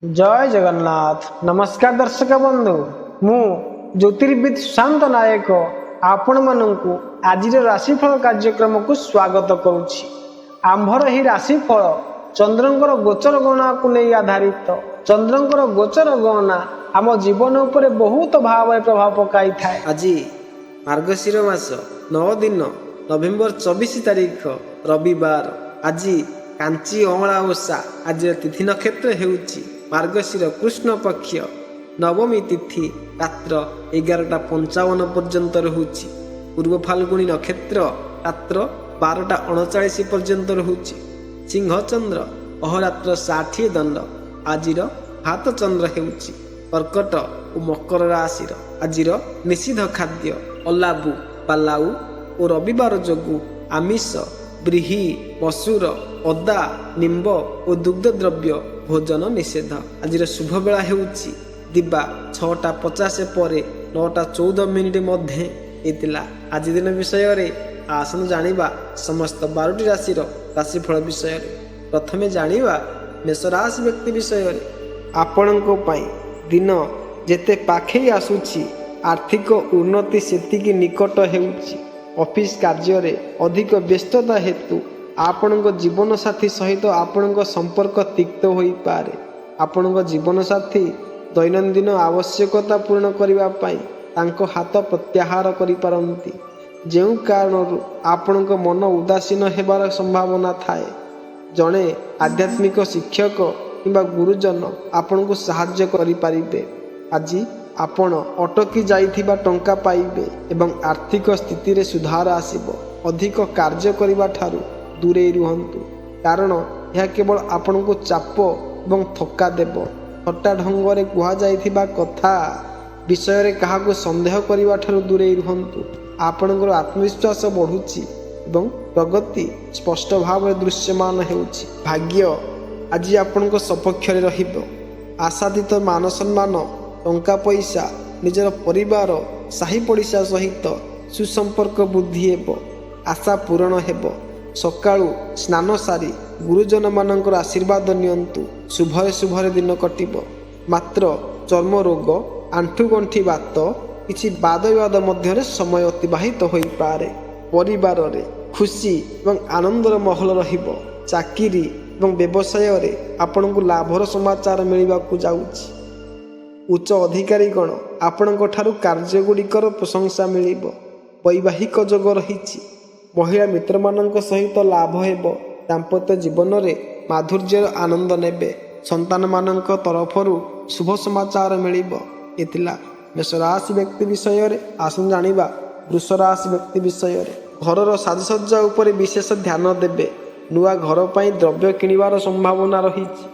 जय जगन्नाथ। नमस्कार दर्शक बंधु, मु ज्योतिर्विद सुशांत नायक आपण मानू आज राशिफल कार्यक्रम को स्वागत करुछि। आंभर ही राशिफल चंद्रंकर गोचर गणना को नहीं आधारित। चंद्रंकर गोचर गणना आम जीवन उपर बहुत भाव प्रभाव पकाई थाए। आज मार्गशीर मास 9 दिन नवेम्बर 24 तारीख रविवार। आज कांची अमला ओषा। आज तिथि नक्षत्र हेउछि मार्गशीर कृष्ण पक्ष नवमी तिथि रात्र 11:55 पर्यंत रहुछि। पूर्व फाल्गुनी नक्षत्र रात्र 12:39 पर्यंत रहुछि। सिंह चंद्र अहोरात्र 60 दंड। आजिर हाथ चंद्र हेउछि कर्कट और मकर राशि। आजिर निषिद्ध खाद्य अलाबु बालाउ और रविवार जोगु आमिष ब्रीही मसूर अदा निम्ब और दुग्ध द्रव्य भोजन निषेध। आज शुभ बेला हेउछि दिबा 6:50 पर 9:14 मध्य हेतिला। आज दिन विषय रे आसन जानिबा समस्त 12टी राशिर राशिफल विषय रे। प्रथमे जानिबा मेष राशि व्यक्ति विषय रे। आपणको पई दिन जेते पाखे आसुछि आर्थिक उन्नति सेतिकी निकट हेउछि। ऑफिस कार्य रे अधिक व्यस्तता हेतु आपणको जीवन साथी सहित आपणको संपर्क तिक्त होई पारे। आपणको जीवन साथी दैनंदिन आवश्यकता पूर्ण करिवा पई तांको हाथ प्रत्याहार करि पारंती। जेउ कारणरु आपणको मन उदासीन हेबार संभावना थाए। जणे आध्यात्मिक शिक्षक किंबा गुरुजन आपणको सहाय्य करि पारिबे। आज आपण अटकी जाइथिबा टंका पाइबे एवं आर्थिक स्थिति रे सुधार आसीबो। अधिक कार्य करिबा ठारू दूरे रुहंतु, कारण यह केवल आपनको चाप एवं थक्का देबो। थट्टा ढंग रे कुहा जाइथिबा कथा विषय रे काहाको संदेह करिबा ठारू दूरे रुहंतु। आपणकर आत्मविश्वास बढ़ुछि एवं प्रगति स्पष्ट भाव दृश्यमान हेउछि। भाग्य आज आपणको सपक्ष रे रहिबो। आशातीत मान सम्मान टंका पैसा निजर परिवार साही पड़िशा सहित सुसंपर्क वृद्धि हेबो। आशा पूरण हेबो। सकाळु स्नान सारी गुरुजन मानकर आशीर्वाद नियंतु। शुभरे दिन कटिबो। मात्र चर्म रोग आंठु गंठी बात किछि वाद विवाद मध्य समय अतिबाहित होई पारे। परिवार रे खुशी एवं आनंदर महल रहिबो। चाकिरी एवं व्यवसाय रे आपनकु लाभर समाचार मिलिबाकु जाउछि। उच्च अधिकारीगण आपणक ठारू कार्यगुड़िकर प्रशंसा मिलिबो। वैवाहिक जोग रहिछि। महिला मित्र मानक सहित लाभ हेबो। दाम्पत्य जीवन रे माधुर्यर आनंद नेबे। संतान मानक तरफरु शुभ समाचार मिलिबो। एतिला मेष राशि व्यक्ति विषय रे। आसन जानिबा वृष राशि व्यक्ति विषय रे। घरर साजसज्जा उपरे विशेष ध्यान देबे। नुआ घर पई द्रव्य किनिबार संभावना रहिछि।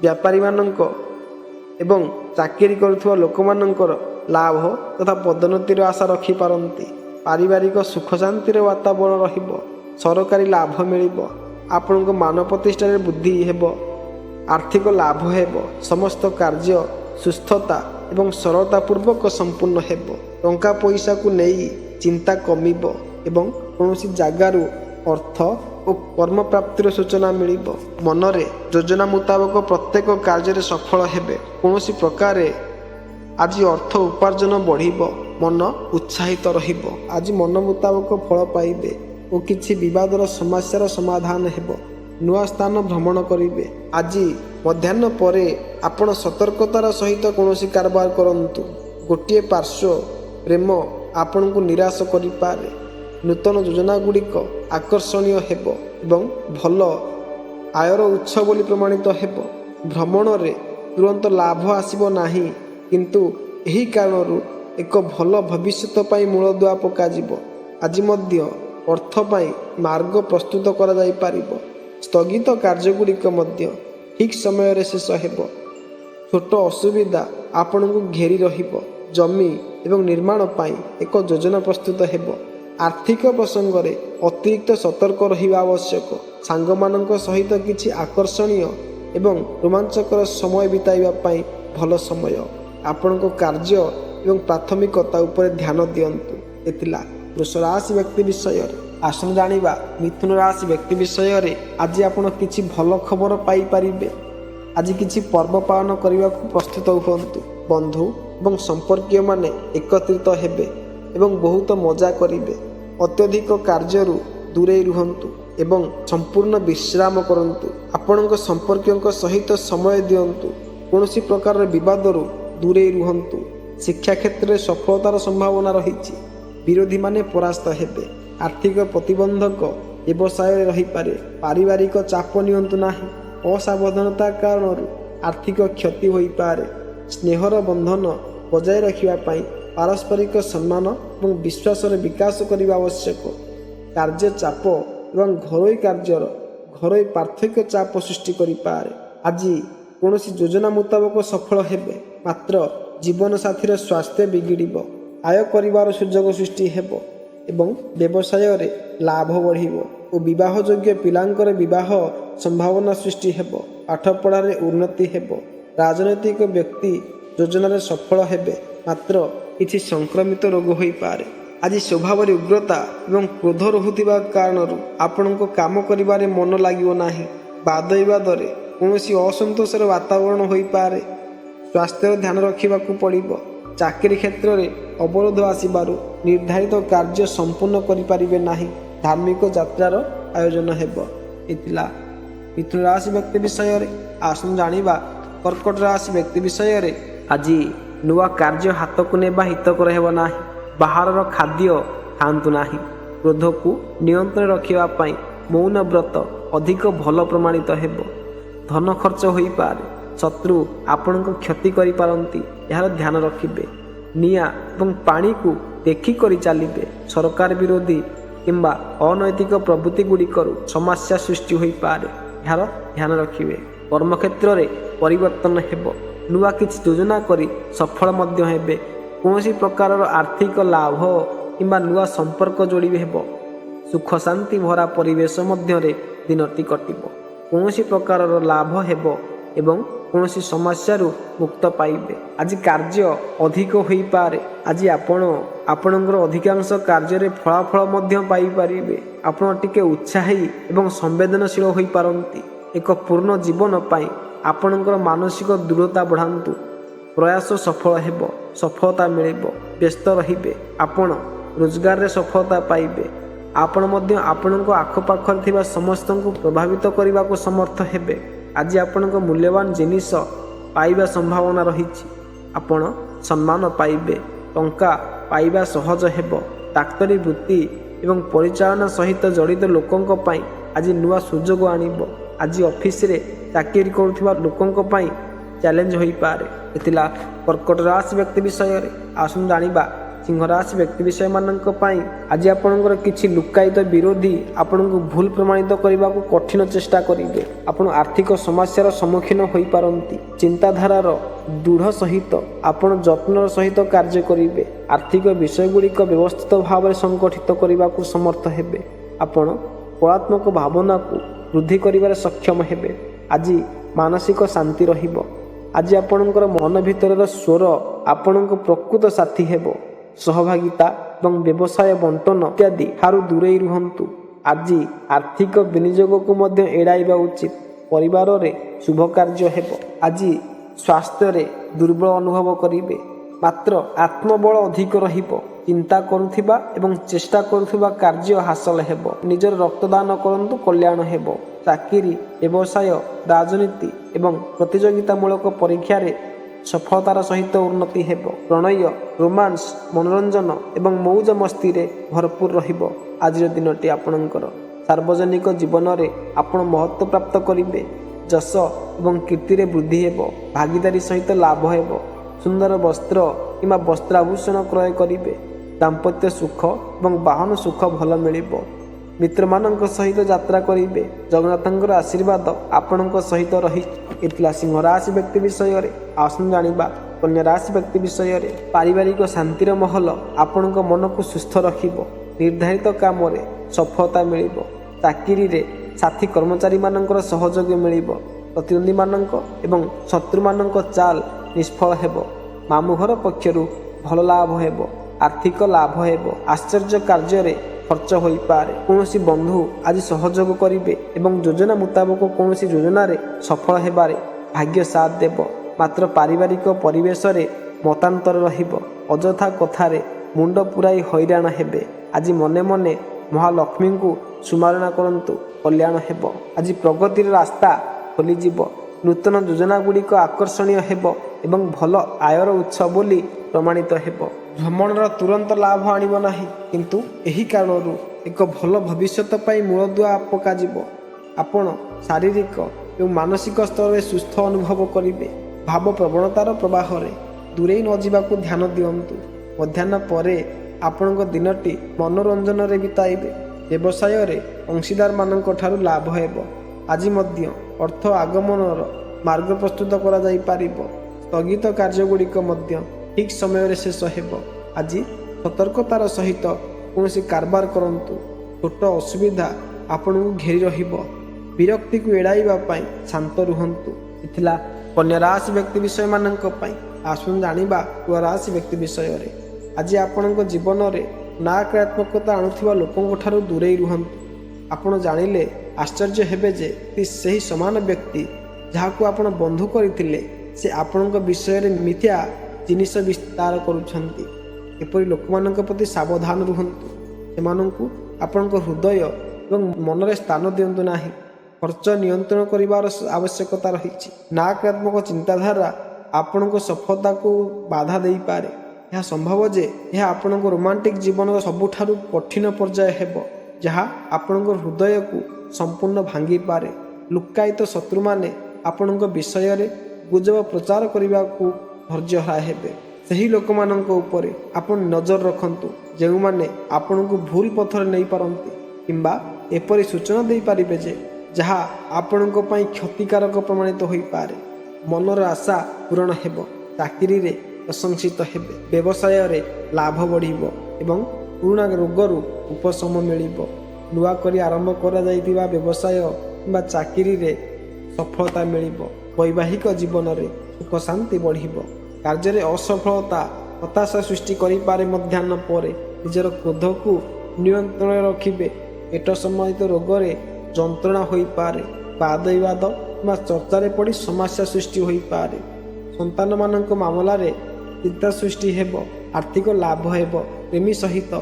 व्यापारी मानक एवं चाकरी करुवा लोक मानकर लाभ तथा पदोन्नतिर आशा रखि पारंती। पारिवारिक सुख शांतिर वातावरण रहिबो। सरकारी लाभ मिलिबो। आपनको मान प्रतिष्ठा रे बुद्धि हेबो। आर्थिक लाभ हेबो। समस्त कार्य सुस्थता एवं सरलता पूर्वक संपूर्ण हेबो। टंका पैसा को नेई चिंता कमिबो एवं कोनोसी जागारु अर्थ और कर्म प्राप्तिर सूचना मिलिबो। मनरे योजना मुताबक प्रत्येक कार्य सफल हेबे। कोनोसी प्रकार आज अर्थ उपार्जन बढ़िबो। मन उत्साहित रहिबो। आज मन मुताबक फल पाइबे और किछि विवादर समस्यार समाधान हेबो। नुआ स्थान भ्रमण करिबे। आज मध्याह्न परे आपण सतर्कतार सहित कोनोसी कारबार करंतु। गोटिए पार्श्व प्रेम आपनकु निराश करि पारे। नूतन योजना गुड़िक आकर्षणीय हेबो एवं भल आयर उत्स बोली प्रमाणित हेबो। भ्रमण रे तुरंत लाभ आसिबो नाही, किंतु एही कारणरू एक भल भविष्यत पई मूलदुआ पका जिवो। आज मध्य अर्थ पई मार्ग प्रस्तुत करा जाई पारिबो। स्थगित कार्य गुड़िक मध्य ठीक समय रे शेष हेबो। छोट असुविधा आपनकु घेरी रहिबो। जमी एवं निर्माण पई एक योजना प्रस्तुत हेबो। आर्थिक प्रसंग रे अतिरिक्त सतर्क रहिबा आवश्यक। सांग मानक सहित किछि आकर्षणीय एवं रोमांचकर समय बिताइबा पई भल समय। आपनको कार्य एवं प्राथमिकता उपरे ध्यान दियंतु। एतिला वृष राशि व्यक्ति विषय रे। आसन जानिबा मिथुन राशि व्यक्ति विषय रे। आज आपण किछि भल खबर पाई पारिबे। ଆଜି କିଛି ପର୍ବ ପାଳନ କରିବାକୁ ପ୍ରସ୍ତୁତ ହୁଅନ୍ତୁ। ବନ୍ଧୁ ଏବଂ ସମ୍ପର୍କୀୟମାନେ ଏକତ୍ରିତ ହେବେ ଏବଂ ବହୁତ ମଜା କରିବେ। ଅତ୍ୟଧିକ କାର୍ଯ୍ୟରୁ ଦୂରେଇ ରୁହନ୍ତୁ ଏବଂ ସମ୍ପୂର୍ଣ୍ଣ ବିଶ୍ରାମ କରନ୍ତୁ। ଆପଣଙ୍କ ସମ୍ପର୍କୀୟଙ୍କ ସହିତ ସମୟ ଦିଅନ୍ତୁ। କୌଣସି ପ୍ରକାରର ବିବାଦରୁ ଦୂରେଇ ରୁହନ୍ତୁ। ଶିକ୍ଷା କ୍ଷେତ୍ରରେ ସଫଳତାର ସମ୍ଭାବନା ରହିଛି। ବିରୋଧୀମାନେ ପରାସ୍ତ ହେବେ। ଆର୍ଥିକ ପ୍ରତିବନ୍ଧକ ବ୍ୟବସାୟରେ ରହିପାରେ। ପାରିବାରିକ ଚାପ ନିଅନ୍ତୁ ନାହିଁ। ଅସାବଧାନତା କାରଣରୁ ଆର୍ଥିକ କ୍ଷତି ହୋଇପାରେ। ସ୍ନେହର ବନ୍ଧନ ବଜାୟ ରଖିବା ପାଇଁ ପାରସ୍ପରିକ ସମ୍ମାନ ଏବଂ ବିଶ୍ୱାସର ବିକାଶ କରିବା ଆବଶ୍ୟକ। କାର୍ଯ୍ୟ ଚାପ ଏବଂ ଘରୋଇ ପାର୍ଥକ୍ୟ ଚାପ ସୃଷ୍ଟି କରିପାରେ। ଆଜି କୌଣସି ଯୋଜନା ମୁତାବକ ସଫଳ ହେବେ, ମାତ୍ର ଜୀବନସାଥୀର ସ୍ୱାସ୍ଥ୍ୟ ବିଗିଡ଼ିବ। ଆୟ କରିବାର ସୁଯୋଗ ସୃଷ୍ଟି ହେବ ଏବଂ ବ୍ୟବସାୟରେ ଲାଭ ବଢ଼ିବ ଓ ବିବାହଯୋଗ୍ୟ ପିଲାଙ୍କର ବିବାହ ସମ୍ଭାବନା ସୃଷ୍ଟି ହେବ। ପାଠପଢ଼ାରେ ଉନ୍ନତି ହେବ। ରାଜନୈତିକ ବ୍ୟକ୍ତି ଯୋଜନାରେ ସଫଳ ହେବେ, ମାତ୍ର କିଛି ସଂକ୍ରମିତ ରୋଗ ହୋଇପାରେ। ଆଜି ସ୍ୱଭାବରେ ଉଗ୍ରତା ଏବଂ କ୍ରୋଧ ରହୁଥିବା କାରଣରୁ ଆପଣଙ୍କ କାମ କରିବାରେ ମନ ଲାଗିବ ନାହିଁ। ବାଦ ବିବାଦରେ କୌଣସି ଅସନ୍ତୋଷର ବାତାବରଣ ହୋଇପାରେ। ସ୍ୱାସ୍ଥ୍ୟର ଧ୍ୟାନ ରଖିବାକୁ ପଡ଼ିବ। ଚାକିରି କ୍ଷେତ୍ରରେ ଅବରୋଧ ଆସିବାରୁ ନିର୍ଦ୍ଧାରିତ କାର୍ଯ୍ୟ ସମ୍ପୂର୍ଣ୍ଣ କରିପାରିବେ ନାହିଁ। ଧାର୍ମିକ ଯାତ୍ରାର ଆୟୋଜନ ହେବ। ଏଥିଲା ମିଥୁନ ରାଶି ବ୍ୟକ୍ତି ବିଷୟରେ। ଆସନ୍ତୁ ଜାଣିବା କର୍କଟ ରାଶି ବ୍ୟକ୍ତି ବିଷୟରେ। ଆଜି ନୂଆ କାର୍ଯ୍ୟ ହାତକୁ ନେବା ହିତକର ହେବ ନାହିଁ। ବାହାରର ଖାଦ୍ୟ ଖାଆନ୍ତୁ ନାହିଁ। କ୍ରୋଧକୁ ନିୟନ୍ତ୍ରଣ ରଖିବା ପାଇଁ ମୌନ ବ୍ରତ ଅଧିକ ଭଲ ପ୍ରମାଣିତ ହେବ। ଧନ ଖର୍ଚ୍ଚ ହୋଇପାରେ। ଶତ୍ରୁ ଆପଣଙ୍କ କ୍ଷତି କରିପାରନ୍ତି, ଏହାର ଧ୍ୟାନ ରଖିବେ। ନିଆଁ ଏବଂ ପାଣିକୁ ଦେଖିକରି ଚାଲିବେ। ସରକାର ବିରୋଧୀ କିମ୍ବା ଅନୈତିକ ପ୍ରବୃତ୍ତି ଗୁଡ଼ିକରୁ ସମସ୍ୟା ସୃଷ୍ଟି ହୋଇପାରେ, ଏହାର ଧ୍ୟାନ ରଖିବେ। କର୍ମକ୍ଷେତ୍ରରେ ପରିବର୍ତ୍ତନ ହେବ। ନୂଆ କିଛି ଯୋଜନା କରି ସଫଳ ମଧ୍ୟ ହେବେ। କୌଣସି ପ୍ରକାରର ଆର୍ଥିକ ଲାଭ କିମ୍ବା ନୂଆ ସମ୍ପର୍କ ଯୋଡ଼ି ହେବ। ସୁଖ ଶାନ୍ତି ଭରା ପରିବେଶ ମଧ୍ୟରେ ଦିନଟି କଟିବ। କୌଣସି ପ୍ରକାରର ଲାଭ ହେବ ଏବଂ କୌଣସି ସମସ୍ୟାରୁ ମୁକ୍ତ ପାଇବେ। ଆଜି କାର୍ଯ୍ୟ ଅଧିକ ହୋଇପାରେ। ଆଜି ଆପଣଙ୍କର ଅଧିକାଂଶ କାର୍ଯ୍ୟରେ ଫଳାଫଳ ମଧ୍ୟ ପାଇପାରିବେ। ଆପଣ ଟିକେ ଉତ୍ସାହୀ ଏବଂ ସମ୍ବେଦନଶୀଳ ହୋଇପାରନ୍ତି। ଏକ ପୂର୍ଣ୍ଣ ଜୀବନ ପାଇଁ ଆପଣଙ୍କର ମାନସିକ ଦୃଢ଼ତା ବଢ଼ାନ୍ତୁ। ପ୍ରୟାସ ସଫଳ ହେବ। ସଫଳତା ମିଳିବ। ବ୍ୟସ୍ତ ରହିବେ। ଆପଣ ରୋଜଗାରରେ ସଫଳତା ପାଇବେ। ଆପଣ ମଧ୍ୟ ଆପଣଙ୍କ ଆଖପାଖରେ ଥିବା ସମସ୍ତଙ୍କୁ ପ୍ରଭାବିତ କରିବାକୁ ସମର୍ଥ ହେବେ। ଆଜି ଆପଣଙ୍କ ମୂଲ୍ୟବାନ ଜିନିଷ ପାଇବା ସମ୍ଭାବନା ରହିଛି। ଆପଣ ସମ୍ମାନ ପାଇବେ। ଟଙ୍କା ପାଇବା ସହଜ ହେବ। ଡାକ୍ତରୀ ବୃତ୍ତି ଏବଂ ପରିଚାଳନା ସହିତ ଜଡ଼ିତ ଲୋକଙ୍କ ପାଇଁ ଆଜି ନୂଆ ସୁଯୋଗ ଆଣିବ। ଆଜି ଅଫିସରେ ଚାକିରି କରୁଥିବା ଲୋକଙ୍କ ପାଇଁ ଚ୍ୟାଲେଞ୍ଜ ହୋଇପାରେ। ଏଥିଲା କର୍କଟ ରାଶି ବ୍ୟକ୍ତି ବିଷୟରେ। ଆସନ୍ତୁ ଜାଣିବା ସିଂହ ରାଶି ବ୍ୟକ୍ତି ବିଷୟମାନଙ୍କ ପାଇଁ। ଆଜି ଆପଣଙ୍କର କିଛି ଲୁକାୟିତ ବିରୋଧୀ ଆପଣଙ୍କୁ ଭୁଲ ପ୍ରମାଣିତ କରିବାକୁ କଠିନ ଚେଷ୍ଟା କରିବେ। ଆପଣ ଆର୍ଥିକ ସମସ୍ୟାର ସମ୍ମୁଖୀନ ହୋଇପାରନ୍ତି। ଚିନ୍ତାଧାରାର ଦୃଢ଼ ସହିତ ଆପଣ ଯତ୍ନର ସହିତ କାର୍ଯ୍ୟ କରିବେ। ଆର୍ଥିକ ବିଷୟଗୁଡ଼ିକ ବ୍ୟବସ୍ଥିତ ଭାବରେ ସଂଗଠିତ କରିବାକୁ ସମର୍ଥ ହେବେ। ଆପଣ କଳାତ୍ମକ ଭାବନାକୁ ବୃଦ୍ଧି କରିବାରେ ସକ୍ଷମ ହେବେ। ଆଜି ମାନସିକ ଶାନ୍ତି ରହିବ। ଆଜି ଆପଣଙ୍କର ମନ ଭିତରର ସ୍ୱର ଆପଣଙ୍କ ପ୍ରକୃତ ସାଥୀ ହେବ। ସହଭାଗିତା ଏବଂ ବ୍ୟବସାୟ ବଣ୍ଟନ ଇତ୍ୟାଦି ଠାରୁ ଦୂରେଇ ରୁହନ୍ତୁ। ଆଜି ଆର୍ଥିକ ବିନିଯୋଗକୁ ମଧ୍ୟ ଏଡ଼ାଇବା ଉଚିତ। ପରିବାରରେ ଶୁଭ କାର୍ଯ୍ୟ ହେବ। ଆଜି ସ୍ୱାସ୍ଥ୍ୟରେ ଦୁର୍ବଳ ଅନୁଭବ କରିବେ, ମାତ୍ର ଆତ୍ମବଳ ଅଧିକ ରହିବ। ଚିନ୍ତା କରୁଥିବା ଏବଂ ଚେଷ୍ଟା କରୁଥିବା କାର୍ଯ୍ୟ ହାସଲ ହେବ। ନିଜର ରକ୍ତଦାନ କରନ୍ତୁ, କଲ୍ୟାଣ ହେବ। ଚାକିରି, ବ୍ୟବସାୟ, ରାଜନୀତି ଏବଂ ପ୍ରତିଯୋଗିତାମୂଳକ ପରୀକ୍ଷାରେ ସଫଳତାର ସହିତ ଉନ୍ନତି ହେବ। ପ୍ରଣୟ, ରୋମାନ୍ସ, ମନୋରଞ୍ଜନ ଏବଂ ମୌଜ ମସ୍ତିରେ ଭରପୁର ରହିବ। ଆଜିର ଦିନଟି ଆପଣଙ୍କର। ସାର୍ବଜନିକ ଜୀବନରେ ଆପଣ ମହତ୍ତ୍ୱ ପ୍ରାପ୍ତ କରିବେ। ଯଶ ଏବଂ କୀର୍ତ୍ତିରେ ବୃଦ୍ଧି ହେବ। ଭାଗିଦାରୀ ସହିତ ଲାଭ ହେବ। ସୁନ୍ଦର ବସ୍ତ୍ର କିମ୍ବା ବସ୍ତ୍ରାଭୂଷଣ କ୍ରୟ କରିବେ। ଦାମ୍ପତ୍ୟ ସୁଖ ଏବଂ ବାହନ ସୁଖ ଭଲ ମିଳିବ। ମିତ୍ରମାନଙ୍କ ସହିତ ଯାତ୍ରା କରିବେ। ଜଗନ୍ନାଥଙ୍କର ଆଶୀର୍ବାଦ ଆପଣଙ୍କ ସହିତ ରହିଛି। ଏଥିଲା ସିଂହ ରାଶି ବ୍ୟକ୍ତି ବିଷୟରେ। ଆସନ୍ତୁ ଜାଣିବା କନ୍ୟା ରାଶି ବ୍ୟକ୍ତି ବିଷୟରେ। ପାରିବାରିକ ଶାନ୍ତିର ମହଲ ଆପଣଙ୍କ ମନକୁ ସୁସ୍ଥ ରଖିବ। ନିର୍ଦ୍ଧାରିତ କାମରେ ସଫଳତା ମିଳିବ। ଚାକିରିରେ ସାଥୀ କର୍ମଚାରୀମାନଙ୍କର ସହଯୋଗ ମିଳିବ। ପ୍ରତିଦ୍ୱନ୍ଦ୍ୱୀମାନଙ୍କ ଏବଂ ଶତ୍ରୁମାନଙ୍କ ଚାଲ ନିଷ୍ଫଳ ହେବ। ମାମୁଁ ଘର ପକ୍ଷରୁ ଭଲ ଲାଭ ହେବ। ଆର୍ଥିକ ଲାଭ ହେବ। ଆଶ୍ଚର୍ଯ୍ୟ କାର୍ଯ୍ୟରେ ଖର୍ଚ୍ଚ ହୋଇପାରେ। କୌଣସି ବନ୍ଧୁ ଆଜି ସହଯୋଗ କରିବେ ଏବଂ ଯୋଜନା ମୁତାବକ କୌଣସି ଯୋଜନାରେ ସଫଳ ହେବାରେ ଭାଗ୍ୟ ସାଥ ଦେବ। ମାତ୍ର ପାରିବାରିକ ପରିବେଶରେ ମତାନ୍ତର ରହିବ। ଅଯଥା କଥାରେ ମୁଣ୍ଡ ପୁରାଇ ହଇରାଣ ହେବେ। ଆଜି ମନେ ମନେ ମହାଲକ୍ଷ୍ମୀଙ୍କୁ ସୁମାରଣା କରନ୍ତୁ, କଲ୍ୟାଣ ହେବ। ଆଜି ପ୍ରଗତିର ରାସ୍ତା ଖୋଲିଯିବ। ନୂତନ ଯୋଜନା ଗୁଡ଼ିକ ଆକର୍ଷଣୀୟ ହେବ ଏବଂ ଭଲ ଆୟର ଉତ୍ସ ବୋଲି ପ୍ରମାଣିତ ହେବ। ଭ୍ରମଣର ତୁରନ୍ତ ଲାଭ ଆଣିବ ନାହିଁ, କିନ୍ତୁ ଏହି କାରଣରୁ ଏକ ଭଲ ଭବିଷ୍ୟତ ପାଇଁ ମୂଳଦୁଆ ପକାଯିବ। ଆପଣ ଶାରୀରିକ ଏବଂ ମାନସିକ ସ୍ତରରେ ସୁସ୍ଥ ଅନୁଭବ କରିବେ। ଭାବ ପ୍ରବଣତାର ପ୍ରବାହରେ ଦୂରେଇ ନ ଯିବାକୁ ଧ୍ୟାନ ଦିଅନ୍ତୁ। ମଧ୍ୟାହ୍ନ ପରେ ଆପଣଙ୍କ ଦିନଟି ମନୋରଞ୍ଜନରେ ବିତାଇବେ। ବ୍ୟବସାୟରେ ଅଂଶୀଦାରମାନଙ୍କ ଠାରୁ ଲାଭ ହେବ। ଆଜି ମଧ୍ୟ ଅର୍ଥ ଆଗମନର ମାର୍ଗ ପ୍ରସ୍ତୁତ କରାଯାଇପାରିବ। ସ୍ଥଗିତ କାର୍ଯ୍ୟଗୁଡ଼ିକ ମଧ୍ୟ ଠିକ୍ ସମୟରେ ଶେଷ ହେବ। ଆଜି ସତର୍କତାର ସହିତ କୌଣସି କାରବାର କରନ୍ତୁ। ଛୋଟ ଅସୁବିଧା ଆପଣଙ୍କୁ ଘେରି ରହିବ। ବିରକ୍ତିକୁ ଏଡ଼ାଇବା ପାଇଁ ଶାନ୍ତ ରୁହନ୍ତୁ। ଥିଲା କନ୍ୟା ରାଶି ବ୍ୟକ୍ତି ବିଷୟମାନଙ୍କ ପାଇଁ। ଆସନ୍ତୁ ଜାଣିବା ତୁଳା ରାଶି ବ୍ୟକ୍ତି ବିଷୟରେ। ଆଜି ଆପଣଙ୍କ ଜୀବନରେ ନକାରାତ୍ମକତା ଆଣୁଥିବା ଲୋକଙ୍କ ଠାରୁ ଦୂରେଇ ରୁହନ୍ତୁ। ଆପଣ ଜାଣିଲେ ଆଶ୍ଚର୍ଯ୍ୟ ହେବେ ଯେ ସେହି ସମାନ ବ୍ୟକ୍ତି ଯାହାକୁ ଆପଣ ବନ୍ଧୁ କରିଥିଲେ, ସେ ଆପଣଙ୍କ ବିଷୟରେ ମିଥ୍ୟା ଜିନିଷ ବିସ୍ତାର କରୁଛନ୍ତି। ଏପରି ଲୋକମାନଙ୍କ ପ୍ରତି ସାବଧାନ ରୁହନ୍ତୁ। ସେମାନଙ୍କୁ ଆପଣଙ୍କ ହୃଦୟ ଏବଂ ମନରେ ସ୍ଥାନ ଦିଅନ୍ତୁ ନାହିଁ। ଖର୍ଚ୍ଚ ନିୟନ୍ତ୍ରଣ କରିବାର ଆବଶ୍ୟକତା ରହିଛି। ନକାରାତ୍ମକ ଚିନ୍ତାଧାରା ଆପଣଙ୍କ ସଫଳତାକୁ ବାଧା ଦେଇପାରେ। ଏହା ସମ୍ଭବ ଯେ ଏହା ଆପଣଙ୍କ ରୋମାଣ୍ଟିକ ଜୀବନର ସବୁଠାରୁ କଠିନ ପର୍ଯ୍ୟାୟ ହେବ, ଯାହା ଆପଣଙ୍କ ହୃଦୟକୁ ସମ୍ପୂର୍ଣ୍ଣ ଭାଙ୍ଗିପାରେ। ଲୁକ୍କାୟିତ ଶତ୍ରୁମାନେ ଆପଣଙ୍କ ବିଷୟରେ ଗୁଜବ ପ୍ରଚାର କରିବାକୁ ଧୈର୍ଯ୍ୟହରା ହେବେ। ସେହି ଲୋକମାନଙ୍କ ଉପରେ ଆପଣ ନଜର ରଖନ୍ତୁ ଯେଉଁମାନେ ଆପଣଙ୍କୁ ଭୁଲ ପଥରେ ନେଇପାରନ୍ତି କିମ୍ବା ଏପରି ସୂଚନା ଦେଇପାରିବେ ଯେ ଯାହା ଆପଣଙ୍କ ପାଇଁ କ୍ଷତିକାରକ ପ୍ରମାଣିତ ହୋଇପାରେ। ମନର ଆଶା ପୂରଣ ହେବ। ଚାକିରିରେ ପ୍ରଶଂସିତ ହେବେ। ବ୍ୟବସାୟରେ ଲାଭ ବଢ଼ିବ ଏବଂ ପୁରୁଣା ରୋଗରୁ ଉପଶମ ମିଳିବ। ନୂଆ କରି ଆରମ୍ଭ କରାଯାଇଥିବା ବ୍ୟବସାୟ କିମ୍ବା ଚାକିରିରେ ସଫଳତା ମିଳିବ। ବୈବାହିକ ଜୀବନରେ ସୁଖ ଶାନ୍ତି ବଢ଼ିବ। କାର୍ଯ୍ୟରେ ଅସଫଳତା ହତାଶା ସୃଷ୍ଟି କରିପାରେ। ମଧ୍ୟାହ୍ନ ପରେ ନିଜର କ୍ରୋଧକୁ ନିୟନ୍ତ୍ରଣରେ ରଖିବେ। ପେଟ ସମ୍ବନ୍ଧିତ ରୋଗରେ ଯନ୍ତ୍ରଣା ହୋଇପାରେ। ବାଦ ବିବାଦ କିମ୍ବା ଚର୍ଚ୍ଚାରେ ପଡ଼ି ସମସ୍ୟା ସୃଷ୍ଟି ହୋଇପାରେ। ସନ୍ତାନମାନଙ୍କ ମାମଲାରେ ଚିନ୍ତା ସୃଷ୍ଟି ହେବ। ଆର୍ଥିକ ଲାଭ ହେବ। ପ୍ରେମୀ ସହିତ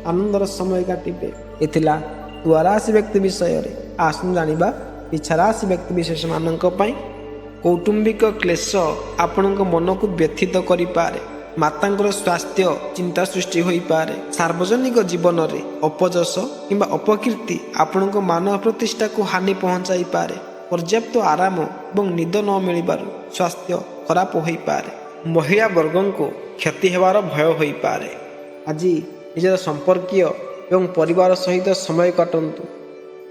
ଆନନ୍ଦର ସମୟ କାଟିବେ। ଏଥିଲା ତୁଳା ରାଶି ବ୍ୟକ୍ତି ବିଷୟରେ। ଆସନ୍ତୁ ଜାଣିବା ବିଛା ରାଶି ବ୍ୟକ୍ତି ବିଶେଷମାନଙ୍କ ପାଇଁ। କୌଟୁମ୍ବିକ କ୍ଲେଶ ଆପଣଙ୍କ ମନକୁ ବ୍ୟଥିତ କରିପାରେ। ମାତାଙ୍କର ସ୍ୱାସ୍ଥ୍ୟ ଚିନ୍ତା ସୃଷ୍ଟି ହୋଇପାରେ। ସାର୍ବଜନିକ ଜୀବନରେ ଅପଯଶ କିମ୍ବା ଅପକୀର୍ତ୍ତି ଆପଣଙ୍କ ମାନ ପ୍ରତିଷ୍ଠାକୁ ହାନି ପହଞ୍ଚାଇପାରେ। ପର୍ଯ୍ୟାପ୍ତ ଆରାମ ଏବଂ ନିଦ ନ ମିଳିବାରୁ ସ୍ୱାସ୍ଥ୍ୟ ଖରାପ ହୋଇପାରେ। ମହିଳା ବର୍ଗଙ୍କୁ କ୍ଷତି ହେବାର ଭୟ ହୋଇପାରେ। ଆଜି ନିଜର ସମ୍ପର୍କୀୟ ଏବଂ ପରିବାର ସହିତ ସମୟ କାଟନ୍ତୁ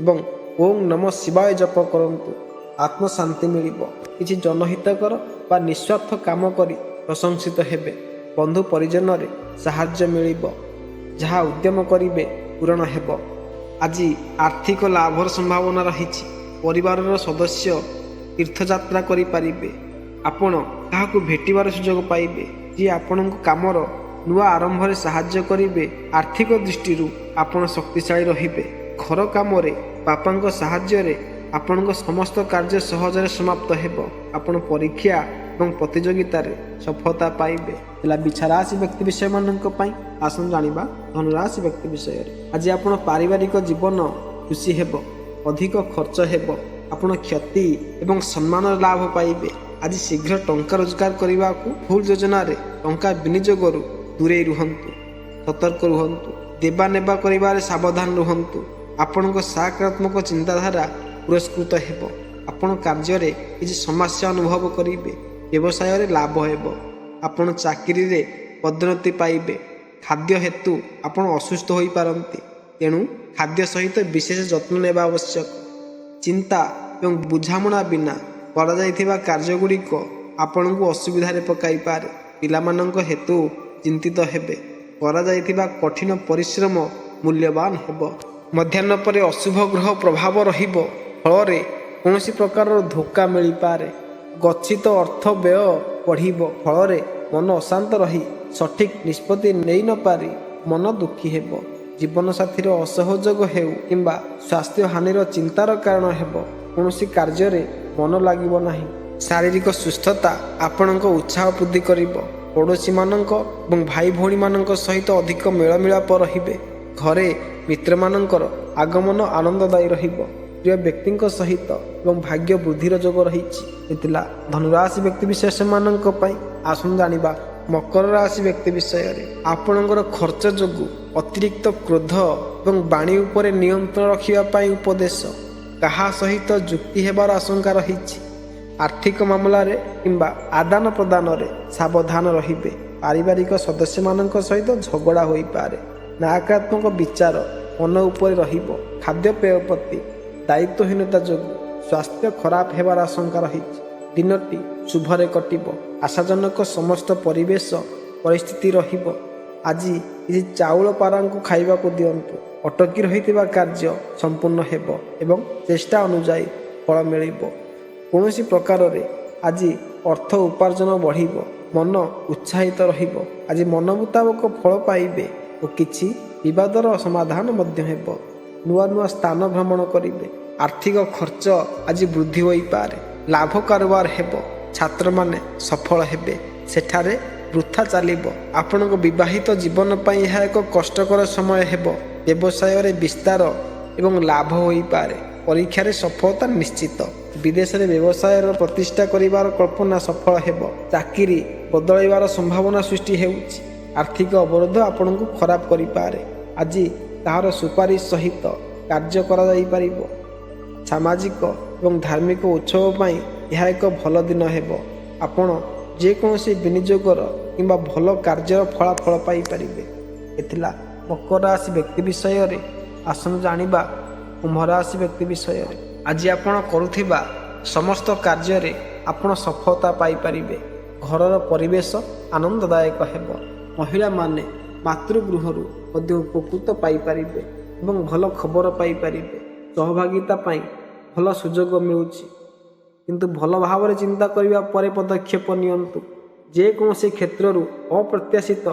ଏବଂ ଓಂ ନମଃ ଶିବାୟ ଜପ କରନ୍ତୁ। ଆତ୍ମଶାନ୍ତି ମିଳିବ। କିଛି ଜନହିତକର ବା ନିଃସ୍ୱାର୍ଥ କାମ କରି ପ୍ରଶଂସିତ ହେବେ। ବନ୍ଧୁ ପରିଜନରେ ସାହାଯ୍ୟ ମିଳିବ। ଯାହା ଉଦ୍ୟମ କରିବେ ପୂରଣ ହେବ। ଆଜି ଆର୍ଥିକ ଲାଭର ସମ୍ଭାବନା ରହିଛି। ପରିବାରର ସଦସ୍ୟ ତୀର୍ଥଯାତ୍ରା କରିପାରିବେ। ଆପଣ କାହାକୁ ଭେଟିବାର ସୁଯୋଗ ପାଇବେ ଯିଏ ଆପଣଙ୍କ କାମର ନୂଆ ଆରମ୍ଭରେ ସାହାଯ୍ୟ କରିବେ। ଆର୍ଥିକ ଦୃଷ୍ଟିରୁ ଆପଣ ଶକ୍ତିଶାଳୀ ରହିବେ। ଘର କାମରେ ବାପାଙ୍କ ସାହାଯ୍ୟରେ ଆପଣଙ୍କ ସମସ୍ତ କାର୍ଯ୍ୟ ସହଜରେ ସମାପ୍ତ ହେବ। ଆପଣ ପରୀକ୍ଷା ଏବଂ ପ୍ରତିଯୋଗିତାରେ ସଫଳତା ପାଇବେ। ହେଲା ବିଛା ରାଶି ବ୍ୟକ୍ତି ବିଷୟମାନଙ୍କ ପାଇଁ। ଆସନ୍ତୁ ଜାଣିବା ଧନୁରାଶି ବ୍ୟକ୍ତି ବିଷୟରେ। ଆଜି ଆପଣ ପାରିବାରିକ ଜୀବନ ଖୁସି ହେବ। ଅଧିକ ଖର୍ଚ୍ଚ ହେବ। ଆପଣ କ୍ଷତି ଏବଂ ସମ୍ମାନର ଲାଭ ପାଇବେ। ଆଜି ଶୀଘ୍ର ଟଙ୍କା ରୋଜଗାର କରିବାକୁ ଭୁଲ ଯୋଜନାରେ ଟଙ୍କା ବିନିଯୋଗରୁ ଦୂରେଇ ରୁହନ୍ତୁ। ସତର୍କ ରୁହନ୍ତୁ। ଦେବା ନେବା କରିବାରେ ସାବଧାନ ରୁହନ୍ତୁ। ଆପଣଙ୍କ ସକାରାତ୍ମକ ଚିନ୍ତାଧାରା ପୁରସ୍କୃତ ହେବ। ଆପଣ କାର୍ଯ୍ୟରେ କିଛି ସମସ୍ୟା ଅନୁଭବ କରିବେ। ବ୍ୟବସାୟରେ ଲାଭ ହେବ। ଆପଣ ଚାକିରିରେ ପଦୋନ୍ନତି ପାଇବେ। ଖାଦ୍ୟ ହେତୁ ଆପଣ ଅସୁସ୍ଥ ହୋଇପାରନ୍ତି, ତେଣୁ ଖାଦ୍ୟ ସହିତ ବିଶେଷ ଯତ୍ନ ନେବା ଆବଶ୍ୟକ। ଚିନ୍ତା ଏବଂ ବୁଝାମଣା ବିନା କରାଯାଇଥିବା କାର୍ଯ୍ୟଗୁଡ଼ିକ ଆପଣଙ୍କୁ ଅସୁବିଧାରେ ପକାଇପାରେ। ପିଲାମାନଙ୍କ ହେତୁ ଚିନ୍ତିତ ହେବେ। କରାଯାଇଥିବା କଠିନ ପରିଶ୍ରମ ମୂଲ୍ୟବାନ ହେବ। ମଧ୍ୟାହ୍ନ ପରେ ଅଶୁଭ ଗ୍ରହ ପ୍ରଭାବ ରହିବ, ଫଳରେ କୌଣସି ପ୍ରକାରର ଧୋକା ମିଳିପାରେ। ଗଚ୍ଛିତ ଅର୍ଥ ବ୍ୟୟ ବଢ଼ିବ, ଫଳରେ ମନ ଅଶାନ୍ତ ରହି ସଠିକ୍ ନିଷ୍ପତ୍ତି ନେଇ ନ ପାରି ମନ ଦୁଃଖୀ ହେବ। ଜୀବନସାଥୀର ଅସହଯୋଗ ହେଉ କିମ୍ବା ସ୍ୱାସ୍ଥ୍ୟ ହାନିର ଚିନ୍ତାର କାରଣ ହେବ। କୌଣସି କାର୍ଯ୍ୟରେ ମନ ଲାଗିବ ନାହିଁ। ଶାରୀରିକ ସୁସ୍ଥତା ଆପଣଙ୍କ ଉତ୍ସାହ ବୃଦ୍ଧି କରିବ। ପଡ଼ୋଶୀମାନଙ୍କ ଏବଂ ଭାଇ ଭଉଣୀମାନଙ୍କ ସହିତ ଅଧିକ ମେଳମିଳାପ ରହିବେ। ଘରେ ମିତ୍ରମାନଙ୍କର ଆଗମନ ଆନନ୍ଦଦାୟୀ ରହିବ। ପ୍ରିୟ ବ୍ୟକ୍ତିଙ୍କ ସହିତ ଏବଂ ଭାଗ୍ୟ ବୃଦ୍ଧିର ଯୋଗ ରହିଛି। ଏଥିଲା ଧନୁରାଶି ବ୍ୟକ୍ତିବିଶେଷମାନଙ୍କ ପାଇଁ। ଆସନ୍ତୁ ଜାଣିବା ମକର ରାଶି ବ୍ୟକ୍ତି ବିଷୟରେ। ଆପଣଙ୍କର ଖର୍ଚ୍ଚ ଯୋଗୁଁ ଅତିରିକ୍ତ କ୍ରୋଧ ଏବଂ ବାଣୀ ଉପରେ ନିୟନ୍ତ୍ରଣ ରଖିବା ପାଇଁ ଉପଦେଶ। କାହା ସହିତ ଯୁକ୍ତି ହେବାର ଆଶଙ୍କା ରହିଛି। ଆର୍ଥିକ ମାମଲାରେ କିମ୍ବା ଆଦାନ ପ୍ରଦାନରେ ସାବଧାନ ରହିବେ। ପାରିବାରିକ ସଦସ୍ୟମାନଙ୍କ ସହିତ ଝଗଡ଼ା ହୋଇପାରେ। ନକାରାତ୍ମକ ବିଚାର ମନ ଉପରେ ରହିବ। ଖାଦ୍ୟପେୟ ପ୍ରତି ଦାୟିତ୍ୱହୀନତା ଯୋଗୁଁ ସ୍ୱାସ୍ଥ୍ୟ ଖରାପ ହେବାର ଆଶଙ୍କା ରହିଛି। ଦିନଟି ଶୁଭରେ କଟିବ। ଆଶାଜନକ ସମସ୍ତ ପରିବେଶ ପରିସ୍ଥିତି ରହିବ। ଆଜି କିଛି ଚାଉଳ ପାରାଙ୍କୁ ଖାଇବାକୁ ଦିଅନ୍ତୁ। ଅଟକି ରହିଥିବା କାର୍ଯ୍ୟ ସମ୍ପୂର୍ଣ୍ଣ ହେବ ଏବଂ ଚେଷ୍ଟା ଅନୁଯାୟୀ ଫଳ ମିଳିବ। କୌଣସି ପ୍ରକାରରେ ଆଜି ଅର୍ଥ ଉପାର୍ଜନ ବଢ଼ିବ। ମନ ଉତ୍ସାହିତ ରହିବ। ଆଜି ମନ ମୁତାବକ ଫଳ ପାଇବେ ଓ କିଛି ବିବାଦର ସମାଧାନ ମଧ୍ୟ ହେବ। ନୂଆ ନୂଆ ସ୍ଥାନ ଭ୍ରମଣ କରିବେ। ଆର୍ଥିକ ଖର୍ଚ୍ଚ ଆଜି ବୃଦ୍ଧି ହୋଇପାରେ। ଲାଭ କାରବାର ହେବ। ଛାତ୍ରମାନେ ସଫଳ ହେବେ। ସେଠାରେ ବୃଥା ଚାଲିବ। ଆପଣଙ୍କ ବିବାହିତ ଜୀବନ ପାଇଁ ଏହା ଏକ କଷ୍ଟକର ସମୟ ହେବ। ବ୍ୟବସାୟରେ ବିସ୍ତାର ଏବଂ ଲାଭ ହୋଇପାରେ। ପରୀକ୍ଷାରେ ସଫଳତା ନିଶ୍ଚିତ। ବିଦେଶରେ ବ୍ୟବସାୟର ପ୍ରତିଷ୍ଠା କରିବାର କଳ୍ପନା ସଫଳ ହେବ। ଚାକିରି ବଦଳାଇବାର ସମ୍ଭାବନା ସୃଷ୍ଟି ହେଉଛି। ଆର୍ଥିକ ଅବରୋଧ ଆପଣଙ୍କୁ ଖରାପ କରିପାରେ। ଆଜି ତାହାର ସୁପାରିଶ ସହିତ କାର୍ଯ୍ୟ କରାଯାଇପାରିବ। ସାମାଜିକ ଏବଂ ଧାର୍ମିକ ଉତ୍ସବ ପାଇଁ ଏହା ଏକ ଭଲ ଦିନ ହେବ। ଆପଣ ଯେକୌଣସି ବିନିଯୋଗର କିମ୍ବା ଭଲ କାର୍ଯ୍ୟର ଫଳାଫଳ ପାଇପାରିବେ। ଏଥିଲା ମକର ରାଶି ବ୍ୟକ୍ତି ବିଷୟରେ। ଆସନ୍ତୁ ଜାଣିବା କୁମ୍ଭ ରାଶି ବ୍ୟକ୍ତି ବିଷୟରେ। ଆଜି ଆପଣ କରୁଥିବା ସମସ୍ତ କାର୍ଯ୍ୟରେ ଆପଣ ସଫଳତା ପାଇପାରିବେ। ଘରର ପରିବେଶ ଆନନ୍ଦଦାୟକ ହେବ। ମହିଳାମାନେ ମାତୃଗୃହରୁ ମଧ୍ୟ ଉପକୃତ ପାଇପାରିବେ ଏବଂ ଭଲ ଖବର ପାଇପାରିବେ। ସହଭାଗିତା ପାଇଁ ଭଲ ସୁଯୋଗ ମିଳୁଛି, କିନ୍ତୁ ଭଲ ଭାବରେ ଚିନ୍ତା କରିବା ପରେ ପଦକ୍ଷେପ ନିଅନ୍ତୁ। ଯେକୌଣସି କ୍ଷେତ୍ରରୁ ଅପ୍ରତ୍ୟାଶିତ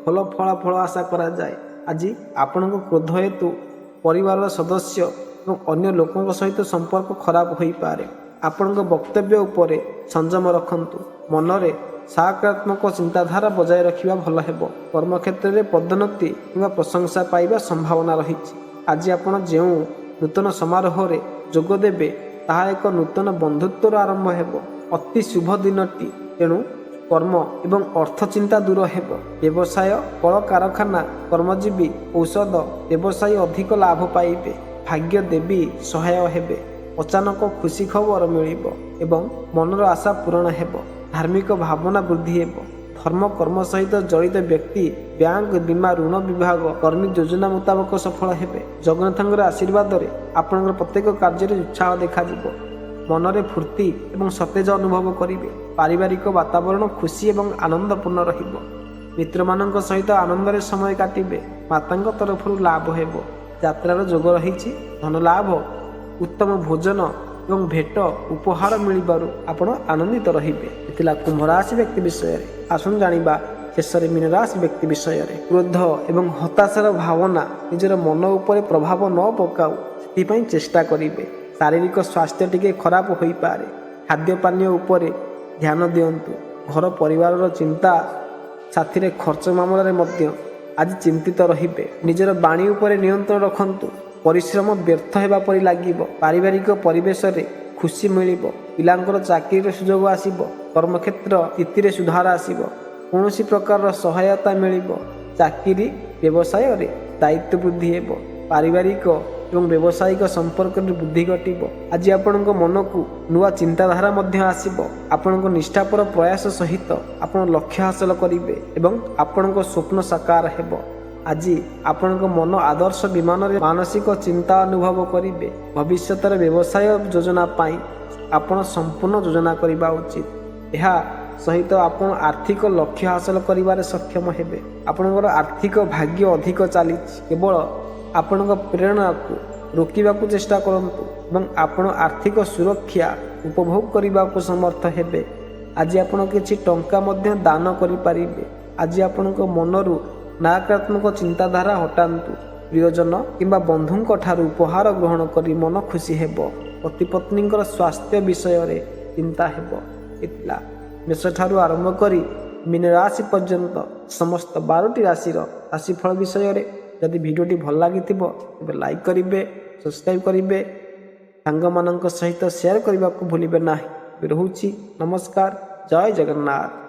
ଭଲ ଫଳାଫଳ ଆଶା କରାଯାଏ। ଆଜି ଆପଣଙ୍କ କ୍ରୋଧ ହେତୁ ପରିବାରର ସଦସ୍ୟ ଏବଂ ଅନ୍ୟ ଲୋକଙ୍କ ସହିତ ସମ୍ପର୍କ ଖରାପ ହୋଇପାରେ। ଆପଣଙ୍କ ବକ୍ତବ୍ୟ ଉପରେ ସଂଯମ ରଖନ୍ତୁ। ମନରେ ସକାରାତ୍ମକ ଚିନ୍ତାଧାରା ବଜାୟ ରଖିବା ଭଲ ହେବ। କର୍ମକ୍ଷେତ୍ରରେ ପଦୋନ୍ନତି କିମ୍ବା ପ୍ରଶଂସା ପାଇବା ସମ୍ଭାବନା ରହିଛି। ଆଜି ଆପଣ ଯେଉଁ ନୂତନ ସମାରୋହରେ ଯୋଗ ଦେବେ ତାହା ଏକ ନୂତନ ବନ୍ଧୁତ୍ୱର ଆରମ୍ଭ ହେବ। ଅତି ଶୁଭ ଦିନଟି, ତେଣୁ କର୍ମ ଏବଂ ଅର୍ଥ ଚିନ୍ତା ଦୂର ହେବ। ବ୍ୟବସାୟ, କଳକାରଖାନା, କର୍ମଜୀବୀ, ଔଷଧ ବ୍ୟବସାୟୀ ଅଧିକ ଲାଭ ପାଇବେ। ଭାଗ୍ୟ ଦେବୀ ସହାୟ ହେବେ। ଅଚାନକ ଖୁସି ଖବର ମିଳିବ ଏବଂ ମନର ଆଶା ପୂରଣ ହେବ। ଧାର୍ମିକ ଭାବନା ବୃଦ୍ଧି ହେବ। ଧର୍ମ କର୍ମ ସହିତ ଜଡ଼ିତ ବ୍ୟକ୍ତି ବ୍ୟାଙ୍କ, ବୀମା, ଋଣ ବିଭାଗ କର୍ମୀ ଯୋଜନା ମୁତାବକ ସଫଳ ହେବେ। ଜଗନ୍ନାଥଙ୍କର ଆଶୀର୍ବାଦରେ ଆପଣଙ୍କର ପ୍ରତ୍ୟେକ କାର୍ଯ୍ୟରେ ଉତ୍ସାହ ଦେଖାଯିବ। ମନରେ ଫୁର୍ତ୍ତି ଏବଂ ସତେଜ ଅନୁଭବ କରିବେ। ପାରିବାରିକ ବାତାବରଣ ଖୁସି ଏବଂ ଆନନ୍ଦପୂର୍ଣ୍ଣ ରହିବ। ମିତ୍ରମାନଙ୍କ ସହିତ ଆନନ୍ଦରେ ସମୟ କାଟିବେ। ମାତାଙ୍କ ତରଫରୁ ଲାଭ ହେବ। ଯାତ୍ରାର ଯୋଗ ରହିଛି। ଧନ ଲାଭ, ଉତ୍ତମ ଭୋଜନ ଏବଂ ଭେଟ ଉପହାର ମିଳିବାରୁ ଆପଣ ଆନନ୍ଦିତ ରହିବେ। ଏଥିଲା କୁମ୍ଭ ରାଶି ବ୍ୟକ୍ତି ବିଷୟରେ। ଆସନ୍ତୁ ଜାଣିବା ଶେଷରେ ମୀନ ରାଶି ବ୍ୟକ୍ତି ବିଷୟରେ। କ୍ରୋଧ ଏବଂ ହତାଶାର ଭାବନା ନିଜର ମନ ଉପରେ ପ୍ରଭାବ ନ ପକାଉ, ସେଥିପାଇଁ ଚେଷ୍ଟା କରିବେ। ଶାରୀରିକ ସ୍ୱାସ୍ଥ୍ୟ ଟିକେ ଖରାପ ହୋଇପାରେ। ଖାଦ୍ୟପାନୀୟ ଉପରେ ଧ୍ୟାନ ଦିଅନ୍ତୁ। ଘର ପରିବାରର ଚିନ୍ତା ସାଥିରେ ଖର୍ଚ୍ଚ ମାମଲାରେ ମଧ୍ୟ ଆଜି ଚିନ୍ତିତ ରହିବେ। ନିଜର ବାଣୀ ଉପରେ ନିୟନ୍ତ୍ରଣ ରଖନ୍ତୁ। ପରିଶ୍ରମ ବ୍ୟର୍ଥ ହେବା ପରି ଲାଗିବ। ପାରିବାରିକ ପରିବେଶରେ ଖୁସି ମିଳିବ। ପିଲାଙ୍କର ଚାକିରିର ସୁଯୋଗ ଆସିବ। କର୍ମକ୍ଷେତ୍ର ସ୍ଥିତିରେ ସୁଧାର ଆସିବ। କୌଣସି ପ୍ରକାରର ସହାୟତା ମିଳିବ। ଚାକିରି ବ୍ୟବସାୟରେ ଦାୟିତ୍ୱ ବୃଦ୍ଧି ହେବ। ପାରିବାରିକ ଏବଂ ବ୍ୟବସାୟିକ ସମ୍ପର୍କରେ ବୃଦ୍ଧି ଘଟିବ। ଆଜି ଆପଣଙ୍କ ମନକୁ ନୂଆ ଚିନ୍ତାଧାରା ମଧ୍ୟ ଆସିବ। ଆପଣଙ୍କ ନିଷ୍ଠାପର ପ୍ରୟାସ ସହିତ ଆପଣ ଲକ୍ଷ୍ୟ ହାସଲ କରିବେ ଏବଂ ଆପଣଙ୍କ ସ୍ୱପ୍ନ ସାକାର ହେବ। ଆଜି ଆପଣଙ୍କ ମନ ଆଦର୍ଶ ବିମାନରେ ମାନସିକ ଚିନ୍ତା ଅନୁଭବ କରିବେ। ଭବିଷ୍ୟତର ବ୍ୟବସାୟ ଯୋଜନା ପାଇଁ ଆପଣ ସମ୍ପୂର୍ଣ୍ଣ ଯୋଜନା କରିବା ଉଚିତ। ଏହା ସହିତ ଆପଣ ଆର୍ଥିକ ଲକ୍ଷ୍ୟ ହାସଲ କରିବାରେ ସକ୍ଷମ ହେବେ। ଆପଣଙ୍କର ଆର୍ଥିକ ଭାଗ୍ୟ ଅଧିକ ଚାଲିଛି। କେବଳ ଆପଣଙ୍କ ପ୍ରେରଣାକୁ ରୋକିବାକୁ ଚେଷ୍ଟା କରନ୍ତୁ ଏବଂ ଆପଣ ଆର୍ଥିକ ସୁରକ୍ଷା ଉପଭୋଗ କରିବାକୁ ସମର୍ଥ ହେବେ। ଆଜି ଆପଣ କିଛି ଟଙ୍କା ମଧ୍ୟ ଦାନ କରିପାରିବେ। ଆଜି ଆପଣଙ୍କ ମନରୁ ନକାରାତ୍ମକ ଚିନ୍ତାଧାରା ହଟାନ୍ତୁ। ପ୍ରିୟଜନ କିମ୍ବା ବନ୍ଧୁଙ୍କ ଠାରୁ ଉପହାର ଗ୍ରହଣ କରି ମନ ଖୁସି ହେବ। ପତି ପତ୍ନୀଙ୍କର ସ୍ୱାସ୍ଥ୍ୟ ବିଷୟରେ ଚିନ୍ତା ହେବ। ଏଥିଲା ମେଷଠାରୁ ଆରମ୍ଭ କରି ମୀନ ରାଶି ପର୍ଯ୍ୟନ୍ତ ସମସ୍ତ 12ଟି ରାଶିର ରାଶିଫଳ ବିଷୟରେ ଯଦି ଭିଡ଼ିଓଟି ଭଲ ଲାଗିଥିବ ତେବେ ଲାଇକ୍ କରିବେ, ସବସ୍କ୍ରାଇବ୍ କରିବେ, ସାଙ୍ଗମାନଙ୍କ ସହିତ ସେୟାର କରିବାକୁ ଭୁଲିବେ ନାହିଁ। ରହୁଛି, ନମସ୍କାର, ଜୟ ଜଗନ୍ନାଥ।